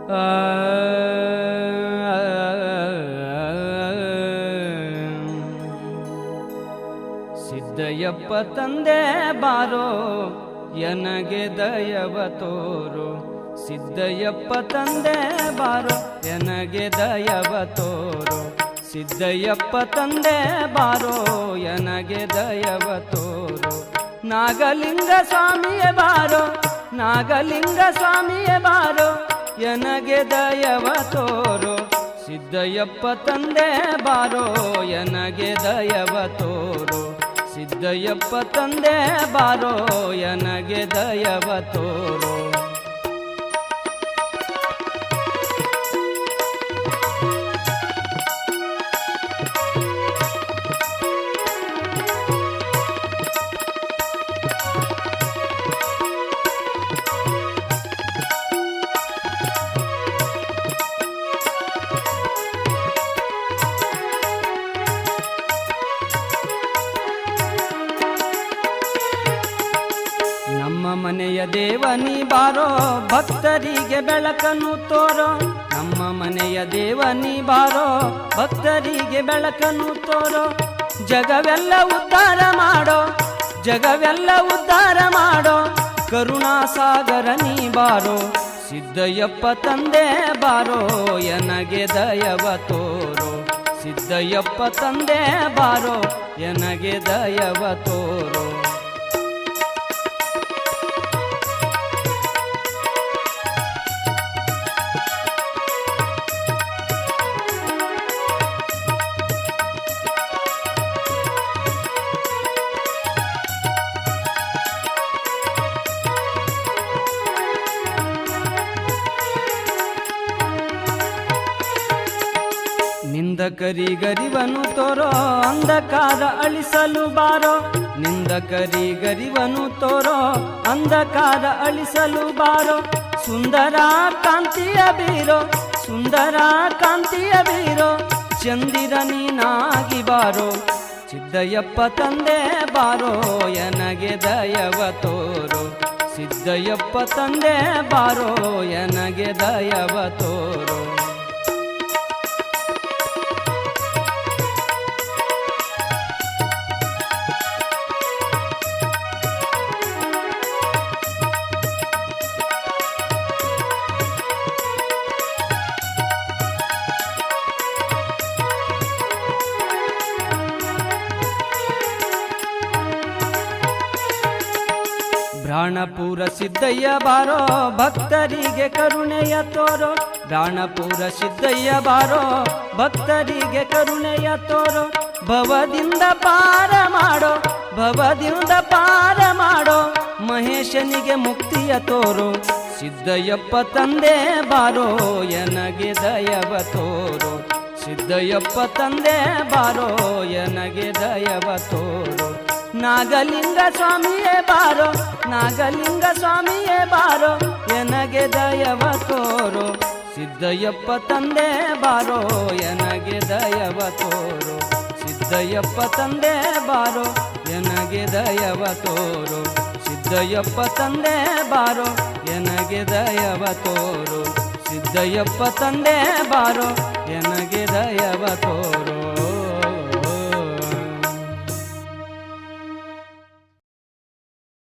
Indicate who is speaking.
Speaker 1: ಸಿದ್ದಯ್ಯಪ್ಪ ತಂದೆ ಬಾರೋ ಎನಗೆ ದಯವ ತೋರು. ಸಿದ್ದಯ್ಯಪ್ಪ ತಂದೆ ಬಾರೋ ಎನಗೆ ದಯವ ತೋರು. ಸಿದ್ದಯ್ಯಪ್ಪ ತಂದೆ ಬಾರೋ ಎನಗೆ ದಯವ ತೋರು. ನಾಗಲಿಂಗ ಸ್ವಾಮಿಯೇ ಬಾರೋ, ನಾಗಲಿಂಗ ಸ್ವಾಮಿಯೇ ಬಾರೋ ಎನಗೆ ದಯವ ತೋರು. ಸಿದ್ದಯ್ಯಪ್ಪ ತಂದೆ ಬಾರೋ ಎನಗೆ ದಯವ ತೋರು. ಸಿದ್ದಯ್ಯಪ್ಪ ತಂದೆ ಬಾರೋ ಎನಗೆ ದಯವ ತೋರು. ನಮ್ಮ ಮನೆಯ ದೇವನಿ ಬಾರೋ ಭಕ್ತರಿಗೆ ಬೆಳಕನ್ನು ತೋರೋ. ನಮ್ಮ ಮನೆಯ ದೇವನಿ ಬಾರೋ ಭಕ್ತರಿಗೆ ಬೆಳಕನ್ನು ತೋರೋ. ಜಗವೆಲ್ಲ ಉದ್ಧಾರ ಮಾಡೋ, ಜಗವೆಲ್ಲ ಉದ್ಧಾರ ಮಾಡೋ ಕರುಣಾಸಾಗರ ನೀ ಬಾರೋ. ಸಿದ್ದಯ್ಯಪ್ಪ ತಂದೆ ಬಾರೋ ಎನಗೆ ದಯವ ತೋರೋ. ಸಿದ್ದಯ್ಯಪ್ಪ ತಂದೆ ಬಾರೋ ಎನಗೆ ದಯವ ತೋರೋ. ನಿಂದಕರಿಗರಿವನು ತೋರೋ ಅಂಧಕಾರ ಅಳಿಸಲು ಬಾರೋ. ನಿಂದಕರಿಗರಿವನು ತೋರೋ ಅಂಧಕಾರ ಅಳಿಸಲು ಬಾರೋ. ಸುಂದರ ಕಾಂತಿಯ ಬೀರೋ, ಸುಂದರ ಕಾಂತಿಯ ಬೀರೋ ಚಂದಿರ ನೀನಾಗಿ ಬಾರೋ. ಸಿದ್ದಯ್ಯಪ್ಪ ತಂದೆ ಬಾರೋ ಎನಗೆ ದಯವ ತೋರೋ. ಸಿದ್ದಯ್ಯಪ್ಪ ತಂದೆ ಬಾರೋ ಎನಗೆ ದಯವ ತೋರೋ. ಪ್ರಾಣಪುರ ಸಿದ್ದಯ್ಯ ಬಾರೋ ಭಕ್ತರಿಗೆ ಕರುಣೆಯ ತೋರೋ. ಪ್ರಾಣಪುರ ಸಿದ್ದಯ್ಯ ಬಾರೋ ಭಕ್ತರಿಗೆ ಕರುಣೆಯ ತೋರೋ. ಭವದಿಂದ ಪಾರ ಮಾಡೋ, ಭವದಿಂದ ಪಾರ ಮಾಡೋ ಮಹೇಶನಿಗೆ ಮುಕ್ತಿಯ ತೋರೋ. ಸಿದ್ದಯ್ಯಪ್ಪ ತಂದೆ ಬಾರೋ ಎನಗೆ ದಯವ ತೋರೋ. ಸಿದ್ದಯ್ಯಪ್ಪ ತಂದೆ ಬಾರೋ ಎನಗೆ ದಯವ ತೋರೋ. ನಾಗಲಿಂಗ ಸ್ವಾಮಿಯೇ ಬಾರೋ, ನಾಗಲಿಂಗ ಸ್ವಾಮಿಯೇ ಬಾರೋ ಎನಗೆ ದಯವ ತೋರೋ. ಸಿದ್ದಯ್ಯಪ್ಪ ತಂದೆ ಬಾರೋ ಎನಗೆ ದಯವ ತೋರೋ. ಸಿದ್ದಯ್ಯಪ್ಪ ತಂದೆ ಬಾರೋ ಎನಗೆ ದಯವ ತೋರೋ. ಸಿದ್ದಯ್ಯಪ್ಪ ತಂದೆ ಬಾರೋ ಎನಗೆ ದಯವ ತೋರೋ. ಸಿದ್ದಯ್ಯಪ್ಪ ತಂದೆ ಬಾರೋ ಎನಗೆ ದಯವ ತೋರೋ.